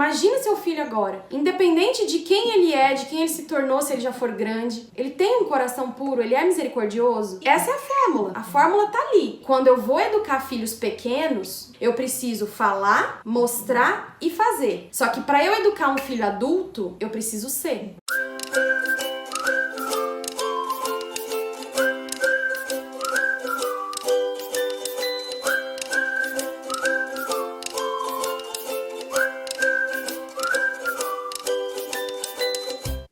Imagina seu filho agora, independente de quem ele é, de quem ele se tornou, se ele já for grande, ele tem um coração puro, ele é misericordioso. Essa é a fórmula. A fórmula tá ali. Quando eu vou educar filhos pequenos, eu preciso falar, mostrar e fazer. Só que para eu educar um filho adulto, eu preciso ser.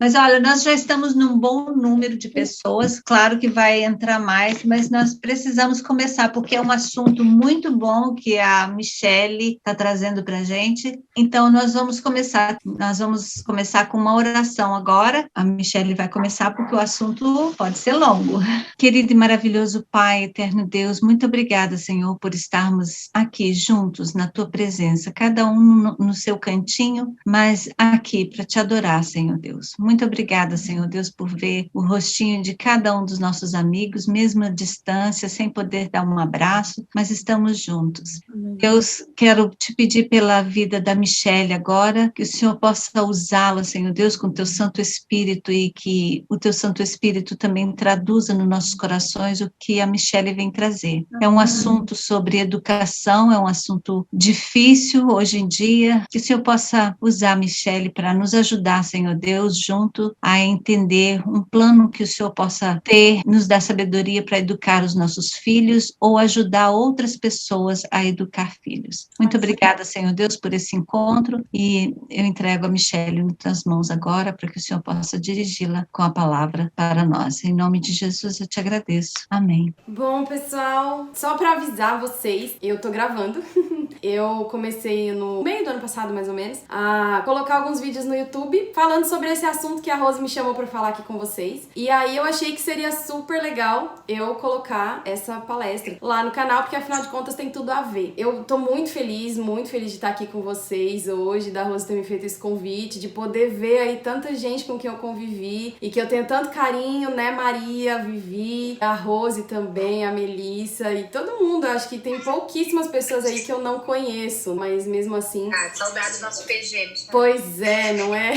Mas olha, nós já estamos num bom número de pessoas, claro que vai entrar mais, mas nós precisamos começar, porque é um assunto muito bom que a Michele está trazendo para a gente. Então, nós vamos começar com uma oração agora. A Michele vai começar porque o assunto pode ser longo. Querido e maravilhoso Pai, eterno Deus, muito obrigada, Senhor, por estarmos aqui juntos na Tua presença, cada um no seu cantinho, mas aqui para Te adorar, Senhor Deus. Muito obrigada, Senhor Deus, por ver o rostinho de cada um dos nossos amigos, mesmo à distância, sem poder dar um abraço, mas estamos juntos. Deus, quero te pedir pela vida da Michele agora, que o Senhor possa usá-la, Senhor Deus, com o teu Santo Espírito e que o teu Santo Espírito também traduza nos nossos corações o que a Michele vem trazer. É um assunto sobre educação, é um assunto difícil hoje em dia, que o Senhor possa usar a Michele para nos ajudar, Senhor Deus, junto a entender um plano que o Senhor possa ter, nos dar sabedoria para educar os nossos filhos ou ajudar outras pessoas a educar filhos. Muito obrigada, Senhor Deus, por esse encontro e eu entrego a Michele nas tuas mãos agora para que o Senhor possa dirigi-la com a palavra para nós. Em nome de Jesus eu te agradeço. Amém. Bom, pessoal, só para avisar vocês, eu tô gravando. Eu comecei no meio do ano passado, mais ou menos, a colocar alguns vídeos no YouTube falando sobre esse assunto que a Rose me chamou pra falar aqui com vocês. E aí eu achei que seria super legal eu colocar essa palestra lá no canal, porque afinal de contas tem tudo a ver. Eu tô muito feliz de estar aqui com vocês hoje, da Rose ter me feito esse convite, de poder ver aí tanta gente com quem eu convivi e que eu tenho tanto carinho, né? Maria, a Vivi, a Rose também, a Melissa e todo mundo. Eu acho que tem pouquíssimas pessoas aí que eu não conheço, mas mesmo assim... saudade do nosso PG. Pois é, não é?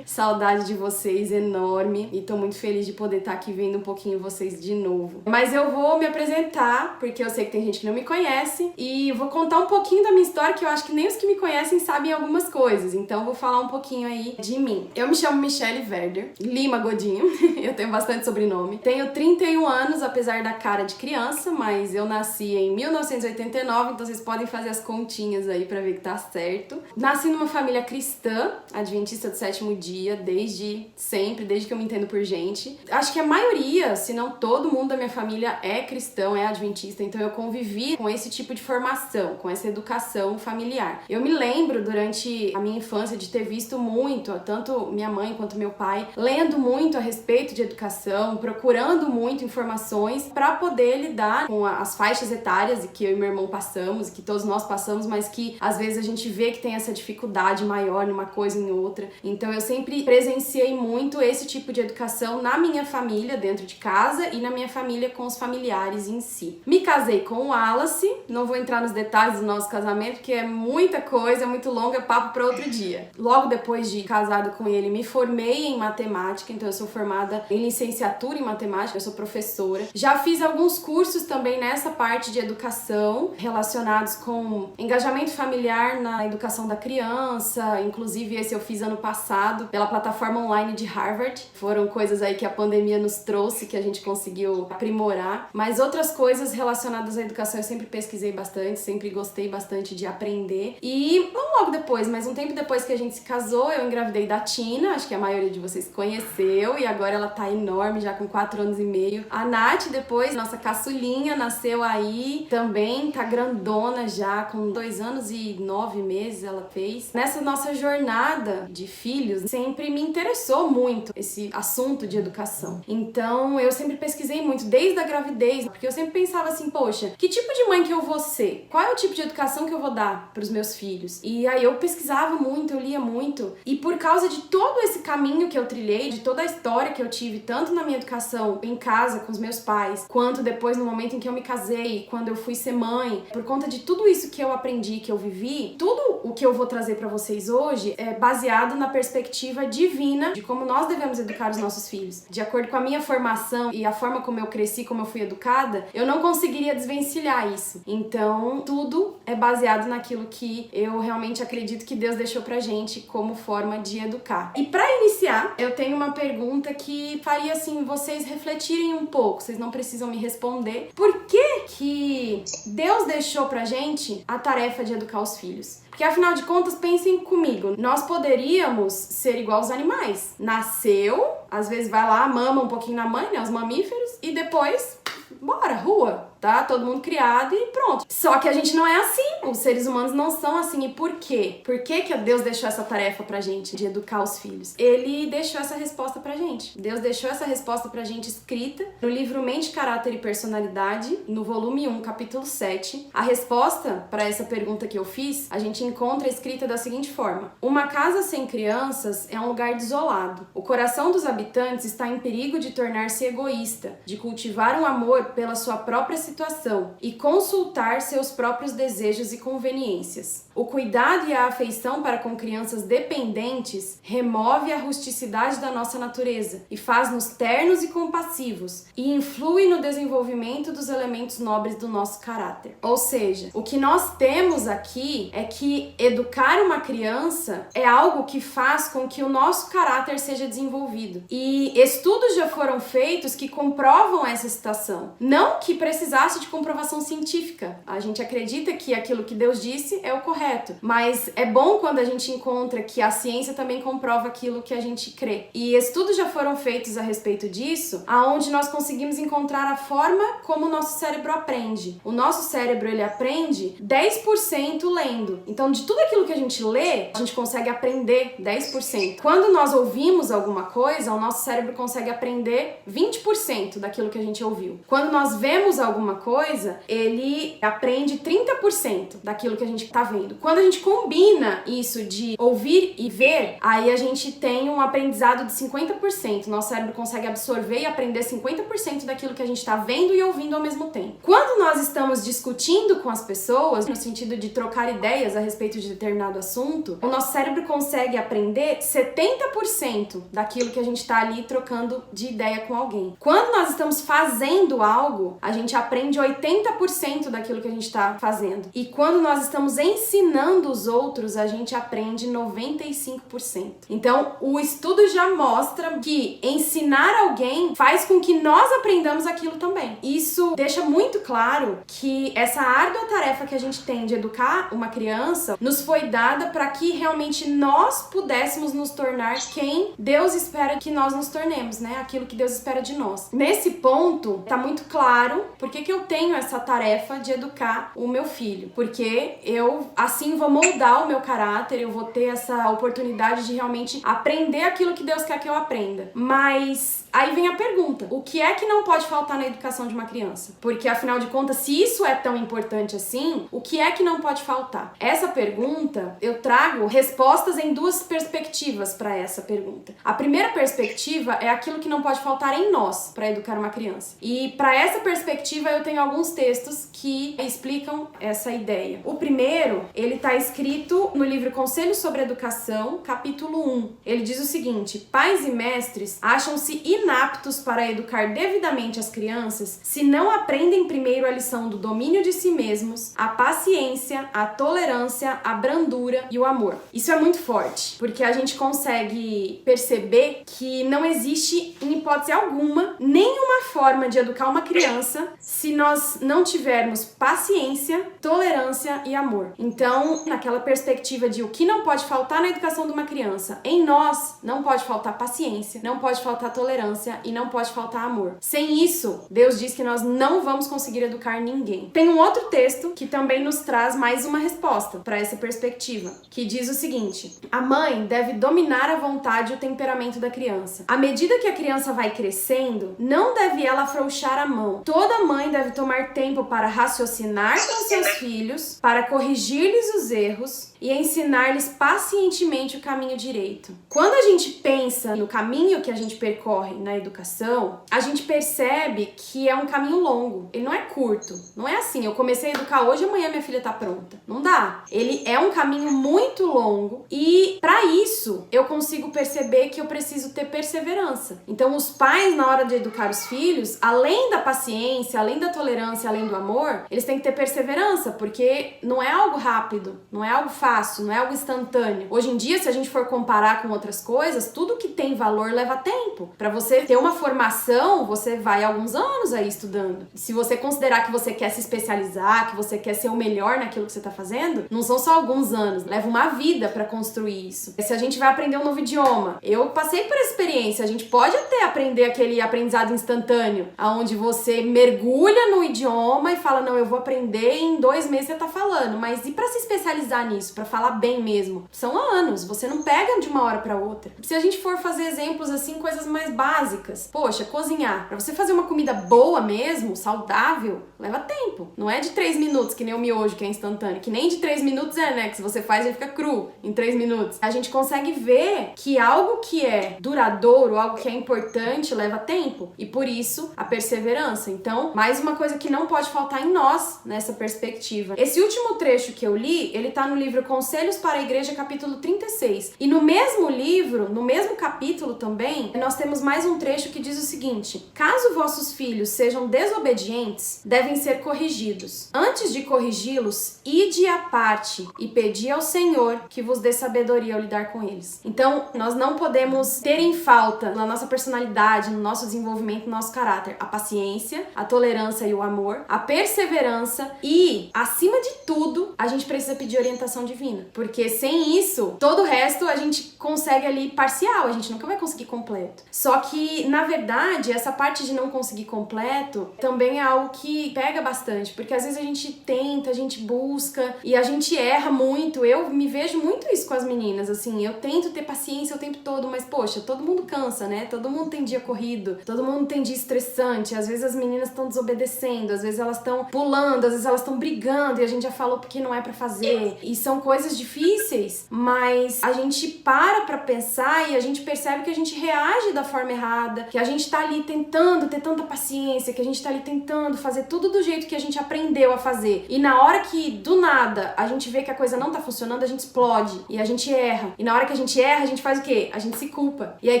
Saudade de vocês enorme e tô muito feliz de poder estar aqui vendo um pouquinho vocês de novo. Mas eu vou me apresentar, porque eu sei que tem gente que não me conhece e vou contar um pouquinho da minha história, que eu acho que nem os que me conhecem sabem algumas coisas, então vou falar um pouquinho aí de mim. Eu me chamo Michele Werder Lima Godinho, eu tenho bastante sobrenome. Tenho 31 anos, apesar da cara de criança, mas eu nasci em 1989, então vocês podem fazer as continhas aí pra ver que tá certo. Nasci numa família cristã, adventista do sétimo dia, desde sempre, desde que eu me entendo por gente. Acho que a maioria, se não todo mundo da minha família é cristão, é adventista, então eu convivi com esse tipo de formação, com essa educação familiar. Eu me lembro durante a minha infância de ter visto muito, tanto minha mãe quanto meu pai, lendo muito a respeito de educação, procurando muito informações para poder lidar com as faixas etárias que eu e meu irmão passamos, que todos nós passamos, mas que às vezes a gente vê que tem essa dificuldade maior numa coisa e em outra. Então eu sempre presenciei muito esse tipo de educação na minha família, dentro de casa, e na minha família com os familiares em si. Me casei com o Wallace, não vou entrar nos detalhes do nosso casamento, porque é muita coisa, é muito longo, é papo para outro dia. Logo depois de casado com ele, me formei em matemática, então eu sou formada em licenciatura em matemática, eu sou professora. Já fiz alguns cursos também nessa parte de educação, relacionados com engajamento familiar na educação da criança, inclusive esse eu fiz ano passado pela plataforma online de Harvard. Foram coisas aí que a pandemia nos trouxe, que a gente conseguiu aprimorar, mas outras coisas relacionadas à educação eu sempre pesquisei bastante, sempre gostei bastante de aprender. E não logo depois, mas um tempo depois que a gente se casou, eu engravidei da Tina, acho que a maioria de vocês conheceu, e agora ela tá enorme, já com 4 anos e meio. A Nath, depois, nossa caçulinha, nasceu aí, também tá grandona já, com 2 anos e 9 meses ela fez. Nessa nossa jornada de filhos, sempre me interessou interessou muito esse assunto de educação. Então, eu sempre pesquisei muito, desde a gravidez, porque eu sempre pensava assim, poxa, que tipo de mãe que eu vou ser? Qual é o tipo de educação que eu vou dar pros meus filhos? E aí eu pesquisava muito, eu lia muito, e por causa de todo esse caminho que eu trilhei, de toda a história que eu tive, tanto na minha educação em casa com os meus pais, quanto depois no momento em que eu me casei, quando eu fui ser mãe, por conta de tudo isso que eu aprendi, que eu vivi, tudo o que eu vou trazer pra vocês hoje é baseado na perspectiva divina de como nós devemos educar os nossos filhos. De acordo com a minha formação e a forma como eu cresci, como eu fui educada, eu não conseguiria desvencilhar isso. Então, tudo é baseado naquilo que eu realmente acredito que Deus deixou pra gente como forma de educar. E pra iniciar, eu tenho uma pergunta que faria, assim, vocês refletirem um pouco. Vocês não precisam me responder. Por que Deus deixou pra gente a tarefa de educar os filhos? Porque, afinal de contas, pensem comigo, nós poderíamos ser igual aos animais. Nasceu, às vezes vai lá, mama um pouquinho na mãe, né, os mamíferos, e depois, bora, rua, tá? Todo mundo criado e pronto. Só que a gente não é assim, os seres humanos não são assim. E por quê? Por que Deus deixou essa tarefa pra gente de educar os filhos? Ele deixou essa resposta pra gente. Deus deixou essa resposta pra gente escrita no livro Mente, Caráter e Personalidade, no volume 1, capítulo 7. A resposta pra essa pergunta que eu fiz, a gente encontra escrita da seguinte forma: uma casa sem crianças é um lugar desolado. O coração dos habitantes está em perigo de tornar-se egoísta, de cultivar um amor pela sua própria situação e consultar seus próprios desejos e conveniências. O cuidado e a afeição para com crianças dependentes remove a rusticidade da nossa natureza e faz-nos ternos e compassivos e influi no desenvolvimento dos elementos nobres do nosso caráter. Ou seja, o que nós temos aqui é que educar uma criança é algo que faz com que o nosso caráter seja desenvolvido. E estudos já foram feitos que comprovam essa situação. Não que precisasse de comprovação científica. A gente acredita que aquilo que Deus disse é o correto. Mas é bom quando a gente encontra que a ciência também comprova aquilo que a gente crê. E estudos já foram feitos a respeito disso, aonde nós conseguimos encontrar a forma como o nosso cérebro aprende. O nosso cérebro, ele aprende 10% lendo. Então, de tudo aquilo que a gente lê, a gente consegue aprender 10%. Quando nós ouvimos alguma coisa, o nosso cérebro consegue aprender 20% daquilo que a gente ouviu. Quando nós vemos alguma coisa, ele aprende 30% daquilo que a gente tá vendo. Quando a gente combina isso de ouvir e ver, aí a gente tem um aprendizado de 50%. Nosso cérebro consegue absorver e aprender 50% daquilo que a gente tá vendo e ouvindo ao mesmo tempo. Quando nós estamos discutindo com as pessoas, no sentido de trocar ideias a respeito de determinado assunto, o nosso cérebro consegue aprender 70% daquilo que a gente tá ali trocando de ideia com alguém. Quando nós estamos fazendo algo, a gente aprende 80% daquilo que a gente tá fazendo. E quando nós estamos ensinando os outros, a gente aprende 95%. Então, o estudo já mostra que ensinar alguém faz com que nós aprendamos aquilo também. Isso deixa muito claro que essa árdua tarefa que a gente tem de educar uma criança nos foi dada para que realmente nós pudéssemos nos tornar quem Deus espera que nós nos tornemos, né? Aquilo que Deus espera de nós. Nesse ponto, tá muito claro por que eu tenho essa tarefa de educar o meu filho. Porque eu, assim, vou moldar o meu caráter, eu vou ter essa oportunidade de realmente aprender aquilo que Deus quer que eu aprenda. Mas aí vem a pergunta: o que é que não pode faltar na educação de uma criança? Porque, afinal de contas, se isso é tão importante assim, o que é que não pode faltar? Essa pergunta, eu trago respostas em duas perspectivas para essa pergunta. A primeira perspectiva é aquilo que não pode faltar em nós para educar uma criança. E para essa perspectiva eu tenho alguns textos que explicam essa ideia. O primeiro, ele está escrito no livro Conselhos sobre Educação, capítulo 1. Ele diz o seguinte: pais e mestres acham-se inaptos para educar devidamente as crianças se não aprendem primeiro a lição do domínio de si mesmos, a paciência, a tolerância, a brandura e o amor. Isso é muito forte, porque a gente consegue perceber que não existe, em hipótese alguma, nenhuma forma de educar uma criança se nós não tivermos paciência, tolerância e amor. Então, Então, naquela perspectiva de o que não pode faltar na educação de uma criança, em nós não pode faltar paciência, não pode faltar tolerância e não pode faltar amor. Sem isso, Deus diz que nós não vamos conseguir educar ninguém. Tem um outro texto que também nos traz mais uma resposta para essa perspectiva, que diz o seguinte: a mãe deve dominar a vontade e o temperamento da criança. À medida que a criança vai crescendo, não deve ela afrouxar a mão. Toda mãe deve tomar tempo para raciocinar com seus filhos, para corrigir-lhes os erros e ensinar-lhes pacientemente o caminho direito. Quando a gente pensa no caminho que a gente percorre na educação, a gente percebe que é um caminho longo. Ele não é curto. Não é assim, eu comecei a educar hoje, amanhã minha filha tá pronta. Não dá. Ele é um caminho muito longo e, para isso, eu consigo perceber que eu preciso ter perseverança. Então, os pais, na hora de educar os filhos, além da paciência, além da tolerância, além do amor, eles têm que ter perseverança, porque não é algo rápido, não é algo fácil, não é algo instantâneo. Hoje em dia, se a gente for comparar com outras coisas, tudo que tem valor leva tempo. Para você ter uma formação, você vai alguns anos aí estudando. Se você considerar que você quer se especializar, que você quer ser o melhor naquilo que você tá fazendo, não são só alguns anos, leva uma vida para construir isso. Se a gente vai aprender um novo idioma, eu passei por essa experiência, a gente pode até aprender aquele aprendizado instantâneo, onde você mergulha no idioma e fala, não, eu vou aprender e em 2 meses você tá falando, mas e para se especializar nisso, para falar bem mesmo? São anos, você não pega de uma hora para outra. Se a gente for fazer exemplos assim, coisas mais básicas, poxa, cozinhar, para você fazer uma comida boa mesmo, saudável, leva tempo. Não é de 3 minutos, que nem o miojo, que é instantâneo, que nem de 3 minutos é, né, que se você faz, ele fica cru em 3 minutos. A gente consegue ver que algo que é duradouro, algo que é importante, leva tempo. E por isso, a perseverança. Então, mais uma coisa que não pode faltar em nós, nessa perspectiva. Esse último trecho que eu li, ele tá no livro Conselhos para a Igreja, capítulo 36. E no mesmo livro, no mesmo capítulo também, nós temos mais um trecho que diz o seguinte: caso vossos filhos sejam desobedientes, devem ser corrigidos. Antes de corrigi-los, ide à parte e pedi ao Senhor que vos dê sabedoria ao lidar com eles. Então, nós não podemos ter em falta na nossa personalidade, no nosso desenvolvimento, no nosso caráter, a paciência, a tolerância e o amor, a perseverança e, acima de tudo, a gente precisa pedir orientação divina. Porque sem isso, todo o resto a gente consegue ali parcial, a gente nunca vai conseguir completo. Só que, na verdade, essa parte de não conseguir completo também é algo que pega bastante, porque às vezes a gente tenta, a gente busca e a gente erra muito. Eu me vejo muito isso com as meninas, assim, eu tento ter paciência o tempo todo, mas poxa, todo mundo cansa, né? Todo mundo tem dia corrido, todo mundo tem dia estressante, às vezes as meninas estão desobedecendo, às vezes elas estão pulando, às vezes elas estão brigando e a gente já falou porque não é pra fazer. E são coisas difíceis, mas a gente para pensar e a gente percebe que a gente reage da forma errada, que a gente tá ali tentando ter tanta paciência, que a gente tá ali tentando fazer tudo do jeito que a gente aprendeu a fazer. E na hora que, do nada, a gente vê que a coisa não tá funcionando, a gente explode e a gente erra. E na hora que a gente erra, a gente faz o quê? A gente se culpa. E aí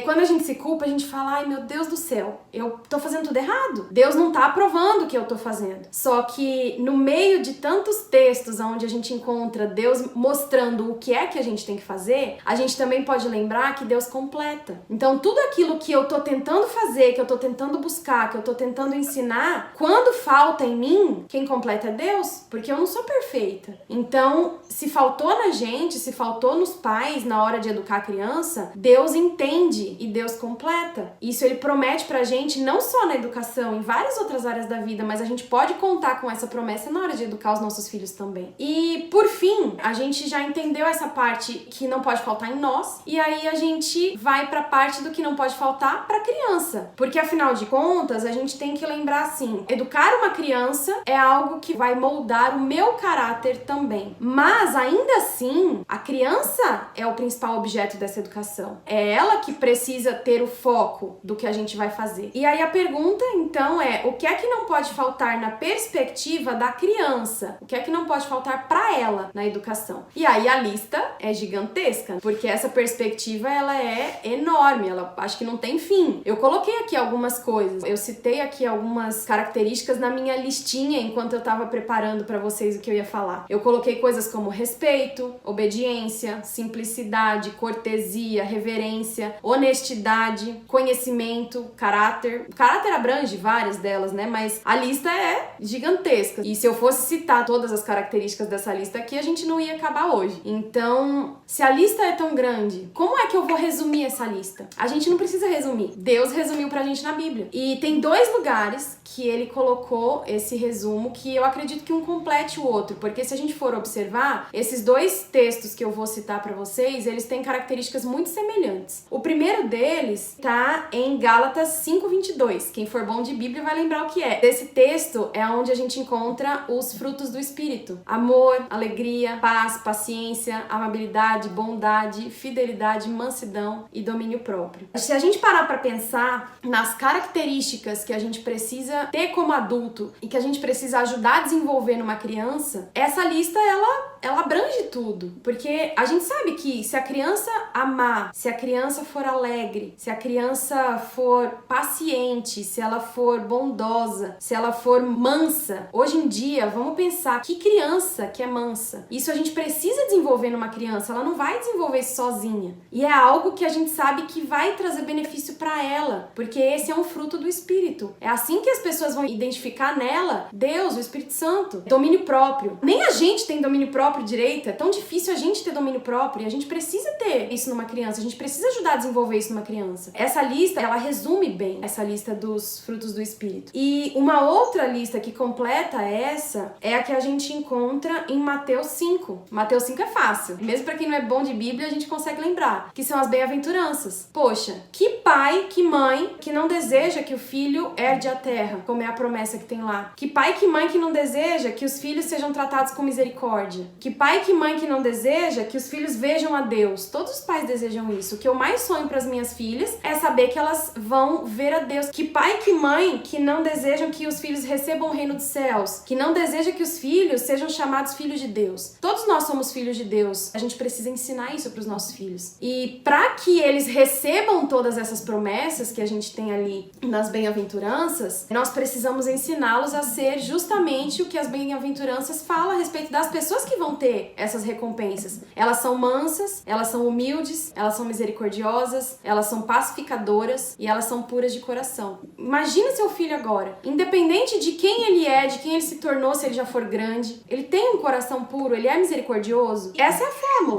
quando a gente se culpa, a gente fala, ai meu Deus do céu, eu tô fazendo tudo errado. Deus não tá aprovando o que eu tô fazendo. Só que no meio de tantos textos onde a gente encontra Deus mostrando o que é que a gente tem que fazer, a gente também pode lembrar que Deus completa. Então tudo aquilo que eu tô tentando fazer, que eu tô tentando buscar, que eu tô tentando ensinar, quando falta em mim, quem completa é Deus, porque eu não sou perfeita. Então, se faltou na gente, se faltou nos pais na hora de educar a criança, Deus entende e Deus completa. Isso ele promete pra gente não só na educação, em várias outras áreas da vida, mas a gente pode contar com essa promessa na hora de educar os nossos filhos também. E, por fim, a gente já entendeu essa parte que não pode faltar em nós, e aí a gente vai pra parte do que não pode faltar pra criança. Porque, afinal de contas, a gente tem que lembrar assim, educar uma criança é algo que vai moldar o meu caráter também. Mas, ainda assim, a criança é o principal objeto dessa educação. É ela que precisa ter o foco do que a gente vai fazer. E aí a pergunta, então, é o que é que não pode faltar na perspectiva da criança? O que é que não pode faltar pra ela na educação? E aí a lista é gigantesca, porque essa perspectiva, ela é enorme, ela acho que não tem fim. Eu coloquei aqui algumas coisas, eu citei aqui algumas características na minha listinha enquanto eu tava preparando pra vocês o que eu ia falar. Eu coloquei coisas como respeito, obediência, simplicidade, bondade, cortesia, reverência, honestidade, conhecimento, caráter. O caráter abrange várias delas, né? Mas a lista é gigantesca. E se eu fosse citar todas as características dessa lista aqui, a gente não ia acabar hoje. Então, se a lista é tão grande, como é que eu vou resumir essa lista? A gente não precisa resumir. Deus resumiu pra gente na Bíblia. E tem 2 lugares que ele colocou esse resumo que eu acredito que um complete o outro, porque se a gente for observar, esses 2 textos que eu vou citar pra vocês, eles têm características muito semelhantes. O primeiro deles tá em Gálatas 5:22. Quem for bom de Bíblia vai lembrar o que é. Esse texto é onde a gente encontra os frutos do Espírito: amor, alegria, paz, paciência, amabilidade, bondade, fidelidade, mansidão e domínio próprio. Se a gente parar pra pensar nas características que a gente precisa ter como adulto e que a gente precisa ajudar a desenvolver numa criança, essa lista ela abrange tudo, porque a gente sabe que se a criança amar, se a criança for alegre, se a criança for paciente, se ela for bondosa, se ela for mansa, hoje em dia, vamos pensar, que criança que é mansa? Isso a gente precisa desenvolver numa criança, ela não vai desenvolver isso sozinha. E é algo que a gente sabe que vai trazer benefício pra ela, porque esse é um fruto do Espírito. É assim que as pessoas vão identificar nela Deus, o Espírito Santo. Domínio próprio. Nem a gente tem domínio próprio direito, é tão difícil a gente ter domínio próprio, e a gente precisa ter isso numa criança, a gente precisa ajudar a desenvolver isso numa criança. Essa lista, ela resume bem essa lista dos frutos do Espírito. E uma outra lista que completa essa é a que a gente encontra em Mateus 5. Mateus 5 é fácil. Mesmo pra quem não é bom de Bíblia, a gente consegue lembrar. Que são as bem-aventuranças. Poxa, que pai, que mãe que não deseja que o filho herde a terra, como é a promessa que tem lá. Que pai, que mãe que não deseja que os filhos sejam tratados com misericórdia. Que pai, que mãe que não deseja que os filhos vejam a Deus. Todos os pais desejam isso. O que eu mais sonho para as minhas filhas é saber que elas vão ver a Deus. Que pai, que mãe que não desejam que os filhos recebam o reino dos céus. Que não deseja que os filhos sejam chamados filhos de Deus. Todos nós somos filhos de Deus. A gente precisa ensinar isso para os nossos filhos. E para que eles recebam todas essas promessas que a gente tem ali nas bem-aventuranças, nós precisamos ensiná-los a ser justamente o que as bem-aventuranças falam a respeito das pessoas que vão ter essas recompensas. Elas são mansas, elas são humildes, elas são misericordiosas, elas são pacificadoras e elas são puras de coração. Imagina seu filho agora, independente de quem ele é, de quem ele se tornou, se ele já for grande, ele tem um coração puro, ele é misericordioso. Essa é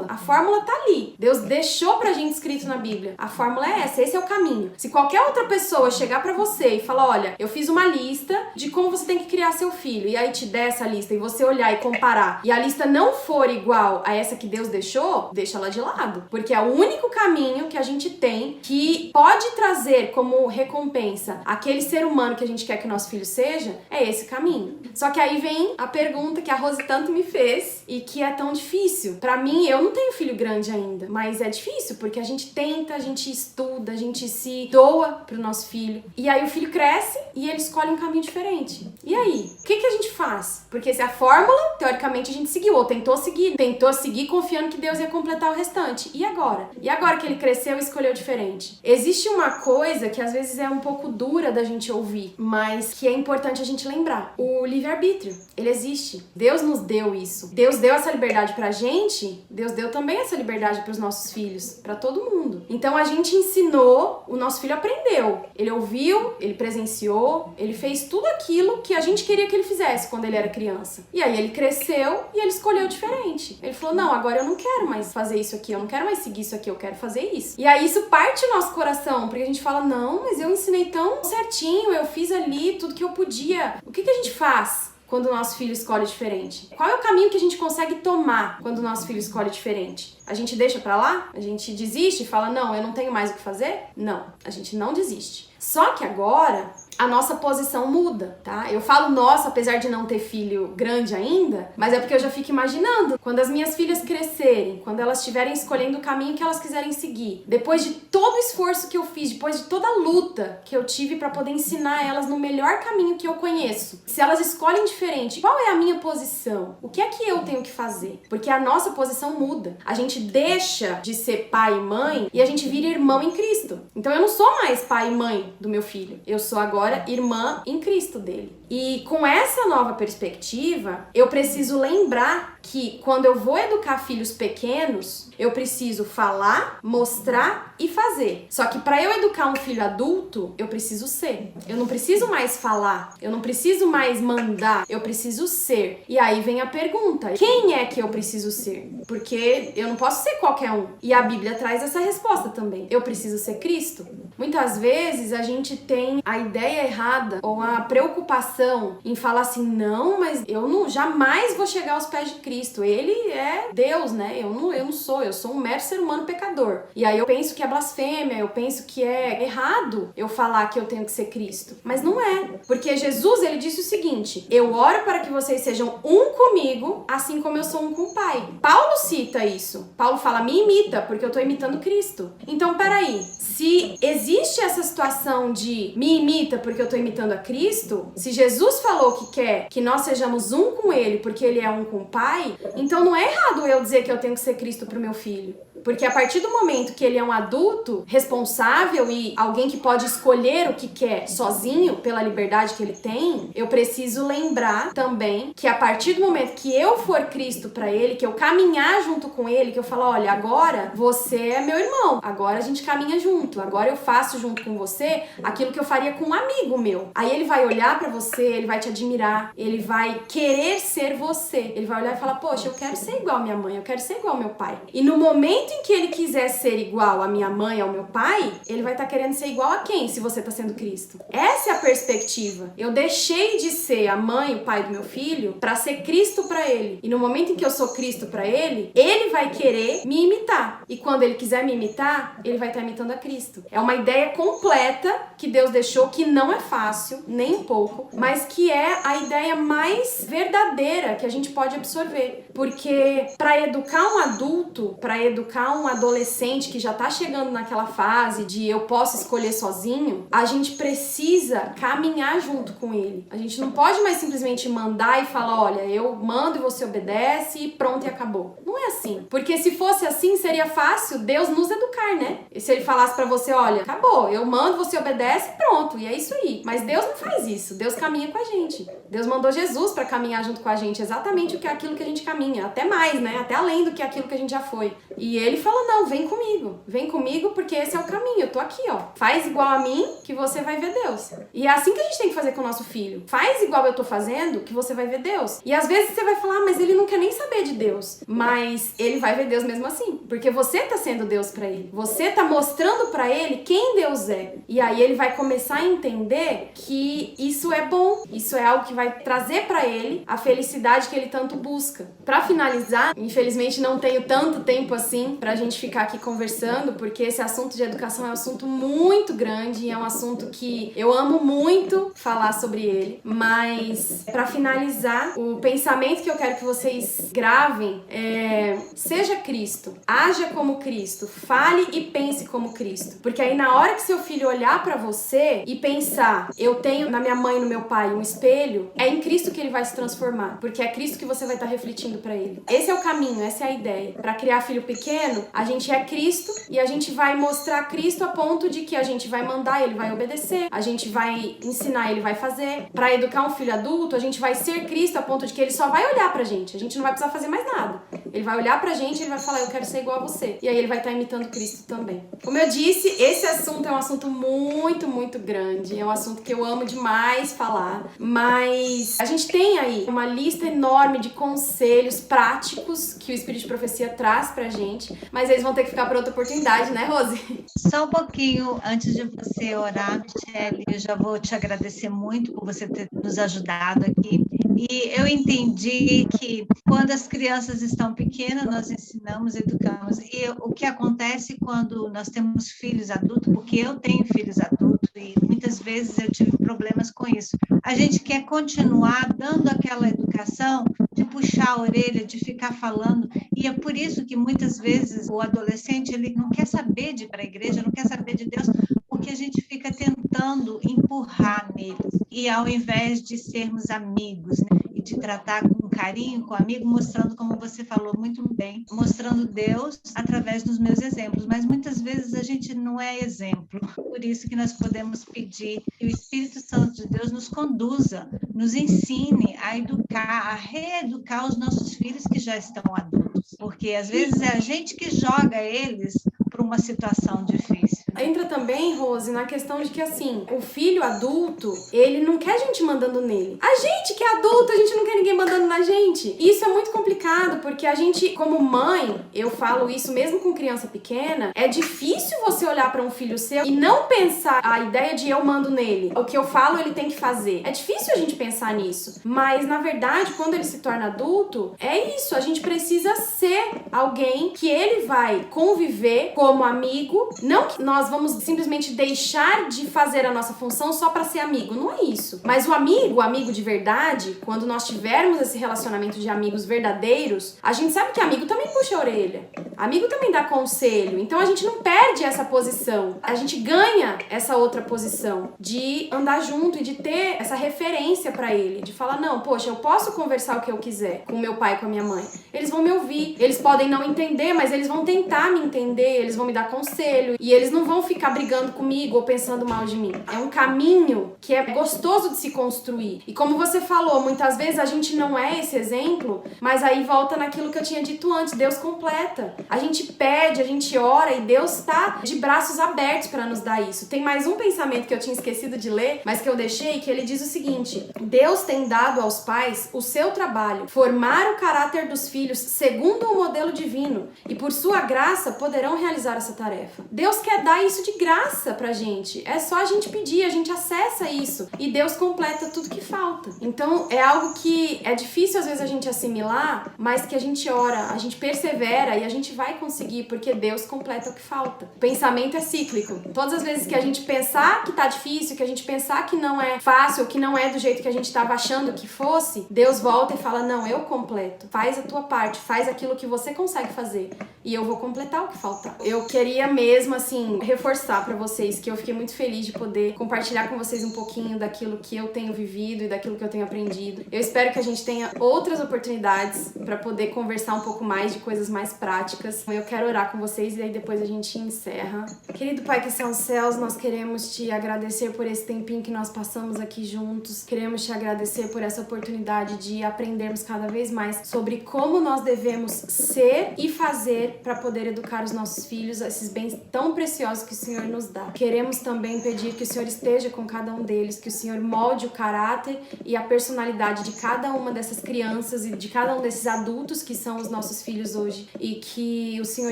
a fórmula tá ali. Deus deixou pra gente escrito na Bíblia. A fórmula é essa, esse é o caminho. Se qualquer outra pessoa chegar pra você e falar, olha, eu fiz uma lista de como você tem que criar seu filho, e aí te der essa lista e você olhar e comparar, e a lista não for igual a essa que Deus deixou, deixa ela de lado. Porque é o único caminho que a gente tem que pode trazer como recompensa aquele ser humano que a gente quer que o nosso filho seja, é esse caminho. Só que aí vem a pergunta que a Rose tanto me fez e que é tão difícil. Pra mim, eu não tenho filho grande ainda, mas é difícil porque a gente tenta, a gente estuda, a gente se doa pro nosso filho. E aí o filho cresce e ele escolhe um caminho diferente. E aí? O que a gente faz? Porque se a fórmula, teoricamente, a gente seguiu, ou tentou seguir confiando que Deus ia completar o restante. E agora? E agora que ele cresceu e escolheu diferente? Existe uma coisa que às vezes é um pouco dura da gente ouvir, mas que é importante a gente lembrar. O livre-arbítrio, ele existe. Deus nos deu isso. Deus deu essa liberdade pra gente, Deus deu também essa liberdade pros nossos filhos, pra todo mundo. Então a gente ensinou, o nosso filho aprendeu. Ele ouviu, ele presenciou, ele fez tudo aquilo que a gente queria que ele fizesse quando ele era criança. E aí ele cresceu e ele escolheu diferente. Ele falou, não, agora eu não quero mais fazer isso aqui, eu não quero mais seguir isso aqui, eu quero fazer isso. E aí isso parte do nosso coração, porque a gente fala, não, mas eu ensinei tão certinho, eu fiz ali tudo que eu podia. O que a gente faz quando o nosso filho escolhe diferente? Qual é o caminho que a gente consegue tomar quando o nosso filho escolhe diferente? A gente deixa pra lá? A gente desiste e fala, não, eu não tenho mais o que fazer? Não, a gente não desiste. Só que agora a nossa posição muda, tá? Eu falo nossa, apesar de não ter filho grande ainda, mas é porque eu já fico imaginando quando as minhas filhas crescerem, quando elas estiverem escolhendo o caminho que elas quiserem seguir, depois de todo o esforço que eu fiz, depois de toda a luta que eu tive pra poder ensinar elas no melhor caminho que eu conheço, se elas escolhem diferente, qual é a minha posição? O que é que eu tenho que fazer? Porque a nossa posição muda. A gente deixa de ser pai e mãe e a gente vira irmão em Cristo. Então eu não sou mais pai e mãe do meu filho. Eu sou agora agora irmã em Cristo dele. E com essa nova perspectiva, eu preciso lembrar que quando eu vou educar filhos pequenos, eu preciso falar, mostrar e fazer. Só que para eu educar um filho adulto, eu preciso ser. Eu não preciso mais falar, eu não preciso mais mandar, eu preciso ser. E aí vem a pergunta: quem é que eu preciso ser? Porque eu não posso ser qualquer um. E a Bíblia traz essa resposta também. Eu preciso ser Cristo. Muitas vezes a gente tem a ideia errada ou a preocupação em falar assim: não, mas eu não jamais vou chegar aos pés de Cristo. Ele é Deus, né? Eu não sou. Eu sou um mero ser humano pecador. E aí eu penso que é blasfêmia, eu penso que é errado eu falar que eu tenho que ser Cristo. Mas não é. Porque Jesus, ele disse o seguinte: eu oro para que vocês sejam um comigo, assim como eu sou um com o Pai. Paulo cita isso. Paulo fala: me imita, porque eu tô imitando Cristo. Então, peraí. Se existe essa situação de me imita porque eu tô imitando a Cristo, se Jesus falou que quer que nós sejamos um com Ele porque Ele é um com o Pai, então não é errado eu dizer que eu tenho que ser Cristo pro meu filho. Porque a partir do momento que ele é um adulto responsável e alguém que pode escolher o que quer sozinho, pela liberdade que ele tem, eu preciso lembrar também que a partir do momento que eu for Cristo pra ele, que eu caminhar junto com ele, que eu falo: olha, agora você é meu irmão, agora a gente caminha junto, agora eu faço junto com você aquilo que eu faria com um amigo meu. Aí ele vai olhar pra você, ele vai te admirar, ele vai querer ser você, ele vai olhar e falar: poxa, eu quero ser igual a minha mãe, eu quero ser igual ao meu pai. E no momento em que ele quiser ser igual à minha mãe, ao meu pai, ele vai estar querendo ser igual a quem, se você está sendo Cristo? Essa é a perspectiva. Eu deixei de ser a mãe e o pai do meu filho para ser Cristo para ele. E no momento em que eu sou Cristo para ele, ele vai querer me imitar. E quando ele quiser me imitar, ele vai estar imitando a Cristo. É uma ideia completa que Deus deixou, que não é fácil, nem um pouco, mas que é a ideia mais verdadeira que a gente pode absorver. Porque para educar um adulto, para educar um adolescente que já tá chegando naquela fase de eu posso escolher sozinho, a gente precisa caminhar junto com ele. A gente não pode mais simplesmente mandar e falar: olha, eu mando e você obedece e pronto, e acabou. Não é assim. Porque se fosse assim, seria fácil Deus nos educar, né? E se ele falasse pra você: olha, acabou, eu mando, você obedece e pronto, e é isso aí. Mas Deus não faz isso. Deus caminha com a gente. Deus mandou Jesus pra caminhar junto com a gente, exatamente o que é aquilo que a gente caminha, até mais, né? Até além do que aquilo que a gente já foi. E ele fala: não, vem comigo porque esse é o caminho, eu tô aqui, ó. Faz igual a mim que você vai ver Deus. E é assim que a gente tem que fazer com o nosso filho. Faz igual eu tô fazendo que você vai ver Deus. E às vezes você vai falar: mas ele não quer nem saber de Deus. Mas ele vai ver Deus mesmo assim, porque você tá sendo Deus pra ele. Você tá mostrando pra ele quem Deus é. E aí ele vai começar a entender que isso é bom, isso é algo que vai trazer pra ele a felicidade que ele tanto busca. Pra finalizar, infelizmente não tenho tanto tempo assim pra gente ficar aqui conversando, porque esse assunto de educação é um assunto muito grande e é um assunto que eu amo muito falar sobre ele. Mas pra finalizar, o pensamento que eu quero que vocês gravem é: seja Cristo, haja como Cristo, fale e pense como Cristo. Porque aí na hora que seu filho olhar pra você e pensar: eu tenho na minha mãe e no meu pai um espelho, é em Cristo que ele vai se transformar, porque é Cristo que você vai estar refletindo pra ele. Esse é o caminho, essa é a ideia. Pra criar filho pequeno, a gente é Cristo e a gente vai mostrar Cristo a ponto de que a gente vai mandar, ele vai obedecer, a gente vai ensinar, ele vai fazer. Pra educar um filho adulto, a gente vai ser Cristo a ponto de que ele só vai olhar pra gente, a gente não vai precisar fazer mais nada. Ele vai olhar pra gente e ele vai falar: eu quero ser igual a você. E aí ele vai estar imitando Cristo também. Como eu disse, esse assunto é um assunto muito, muito grande, é um assunto que eu amo demais falar, mas a gente tem aí uma lista enorme de conselhos práticos que o Espírito de Profecia traz pra gente, mas eles vão ter que ficar para outra oportunidade, né, Rose? Só um pouquinho antes de você orar, Michele, eu já vou te agradecer muito por você ter nos ajudado aqui. E eu entendi que quando as crianças estão pequenas, nós ensinamos, educamos. E o que acontece quando nós temos filhos adultos, porque eu tenho filhos adultos e muitas vezes eu tive problemas com isso. A gente quer continuar dando aquela educação de puxar a orelha, de ficar falando. E é por isso que muitas vezes o adolescente ele não quer saber de ir para a igreja, não quer saber de Deus, porque a gente fica tentando empurrar neles. E ao invés de sermos amigos, né, e de tratar com carinho com o amigo, mostrando, como você falou muito bem, mostrando Deus através dos meus exemplos, mas muitas vezes a gente não é exemplo. Por isso que nós podemos pedir que o Espírito Santo de Deus nos conduza, nos ensine a educar, a reeducar os nossos filhos que já estão adultos, porque às vezes é a gente que joga eles para uma situação difícil. Entra também, Rose, na questão de que, assim, o filho adulto, ele não quer a gente mandando nele. A gente que é adulto, a gente não quer ninguém mandando na gente. E isso é muito complicado, porque a gente, como mãe, eu falo isso mesmo com criança pequena, é difícil você olhar para um filho seu e não pensar a ideia de eu mando nele. O que eu falo, ele tem que fazer. É difícil a gente pensar nisso. Mas, na verdade, quando ele se torna adulto, é isso. A gente precisa ser alguém que ele vai conviver como amigo. Não que nós vamos simplesmente deixar de fazer a nossa função só para ser amigo. Não é isso. Mas o amigo de verdade, quando nós tivermos esse relacionamento de amigos verdadeiros, a gente sabe que amigo também puxa a orelha. Amigo também dá conselho. Então a gente não perde essa posição. A gente ganha essa outra posição de andar junto e de ter essa referência para ele. De falar, não, poxa, eu posso conversar o que eu quiser com meu pai e com a minha mãe. Eles vão me ouvir. Eles podem não entender, mas eles vão tentar me entender. Eles vão me dar conselho. E eles não vão ficar brigando comigo ou pensando mal de mim. É um caminho que é gostoso de se construir. E como você falou, muitas vezes a gente não é esse exemplo, mas aí volta naquilo que eu tinha dito antes, Deus completa. A gente pede, a gente ora e Deus tá de braços abertos para nos dar isso. Tem mais um pensamento que eu tinha esquecido de ler, mas que eu deixei, que ele diz o seguinte: Deus tem dado aos pais o seu trabalho, formar o caráter dos filhos segundo o modelo divino, e por sua graça poderão realizar essa tarefa. Deus quer dar isso de graça pra gente. É só a gente pedir, a gente acessa isso e Deus completa tudo que falta. Então é algo que é difícil às vezes a gente assimilar, mas que a gente ora, a gente persevera e a gente vai conseguir, porque Deus completa o que falta. O pensamento é cíclico. Todas as vezes que a gente pensar que tá difícil, que a gente pensar que não é fácil, que não é do jeito que a gente tava achando que fosse, Deus volta e fala, não, eu completo. Faz a tua parte, faz aquilo que você consegue fazer e eu vou completar o que faltar. Eu queria mesmo, assim, reforçar pra vocês que eu fiquei muito feliz de poder compartilhar com vocês um pouquinho daquilo que eu tenho vivido e daquilo que eu tenho aprendido. Eu espero que a gente tenha outras oportunidades pra poder conversar um pouco mais de coisas mais práticas. Eu quero orar com vocês e aí depois a gente encerra. Querido Pai que está nos céus, nós queremos te agradecer por esse tempinho que nós passamos aqui juntos. Queremos te agradecer por essa oportunidade de aprendermos cada vez mais sobre como nós devemos ser e fazer para poder educar os nossos filhos, esses bens tão preciosos que o Senhor nos dá. Queremos também pedir que o Senhor esteja com cada um deles, que o Senhor molde o caráter e a personalidade de cada uma dessas crianças e de cada um desses adultos que são os nossos filhos hoje, e que o Senhor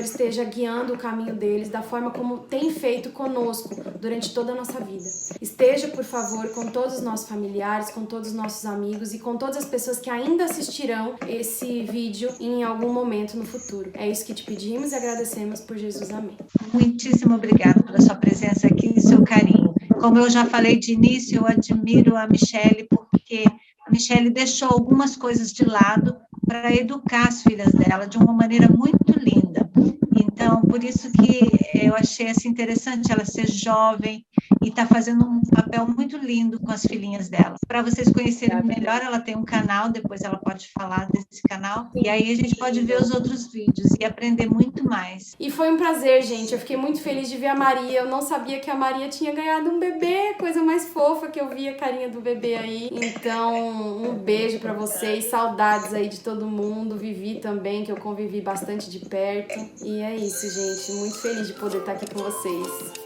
esteja guiando o caminho deles da forma como tem feito conosco durante toda a nossa vida. Esteja, por favor, com todos os nossos familiares, com todos os nossos amigos e com todas as pessoas que ainda assistirão esse vídeo em algum momento no futuro. É isso que te pedimos e agradecemos por Jesus. Amém. Muitíssimo obrigada pela sua presença aqui e seu carinho. Como eu já falei de início, eu admiro a Michele porque a Michele deixou algumas coisas de lado para educar as filhas dela de uma maneira muito linda. Então, por isso que eu achei assim, interessante ela ser jovem e está fazendo um papel muito lindo com as filhinhas dela. Para vocês conhecerem melhor, ela tem um canal, depois ela pode falar desse canal, e aí a gente pode ver os outros vídeos e aprender muito mais. E foi um prazer, gente. Eu fiquei muito feliz de ver a Maria. Eu não sabia que a Maria tinha ganhado um bebê, coisa mais fofa que eu vi a carinha do bebê aí. Então, um beijo para vocês, saudades aí de todo mundo. Vivi também, que eu convivi bastante de perto. E é isso, gente. Muito feliz de poder estar aqui com vocês.